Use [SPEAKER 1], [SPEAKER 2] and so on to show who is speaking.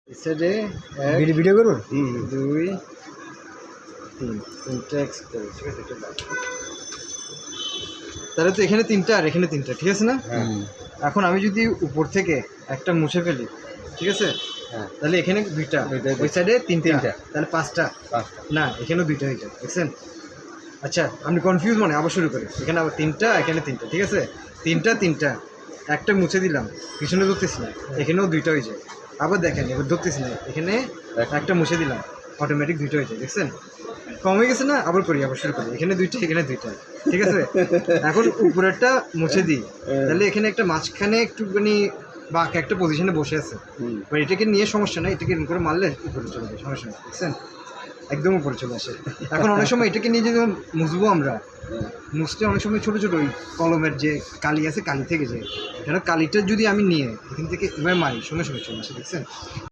[SPEAKER 1] সাইডে
[SPEAKER 2] ভিডিও করুন
[SPEAKER 1] 2 3 তিনটা এক্স করে, ঠিক আছে? এটা বাদ। তাহলে তো এখানে তিনটা আর এখানে তিনটা, ঠিক আছে না? এখন আমি যদি উপর থেকে একটা মুছে ফেলি, ঠিক আছে, তাহলে এখানে দুইটা, ওই সাইডে তিনটা, তাহলে পাঁচটা। না, এখানেও দুইটা হয়ে যায়, দেখছেন? আচ্ছা, আপনি কনফিউজ মনে আবার শুরু করি। এখানে আবার তিনটা, এখানে তিনটা, ঠিক আছে? তিনটা একটা মুছে দিলাম, পিছনে ধরতেছি না, এখানেও দুইটা হয়ে যায়। আবার দেখেন, এবার ধরতেছি না, এখানে একটা মুছে দিলাম, অটোমেটিক দুইটা হয়ে যায়, দেখছেন? কম হয়ে গেছে না? আবার করি, আবার শুরু করি। এখানে দুইটা, এখানে দুইটা, ঠিক আছে? এখন উপরেরটা মুছে দিই, তাহলে এখানে একটা মাঝখানে একটুখানি বাঁক একটা পজিশনে বসে আছে। এবার এটাকে নিয়ে সমস্যা নাই, এটাকে এরকম করে মারলে উপরে চলে যায়, সমস্যা নেই, দেখছেন? একদম উপরে চলে আসে। এখন অনেক সময় এটাকে নিয়ে যদি মুছবো আমরা, মুছতে অনেক সময় ছোটো ছোটো ওই কলমের যে কালি আছে, কালি থেকে যায়, কেন কালিটা যদি আমি নিয়ে এখান থেকে এবার মারি, সঙ্গে সঙ্গে চলে আসে, দেখছেন?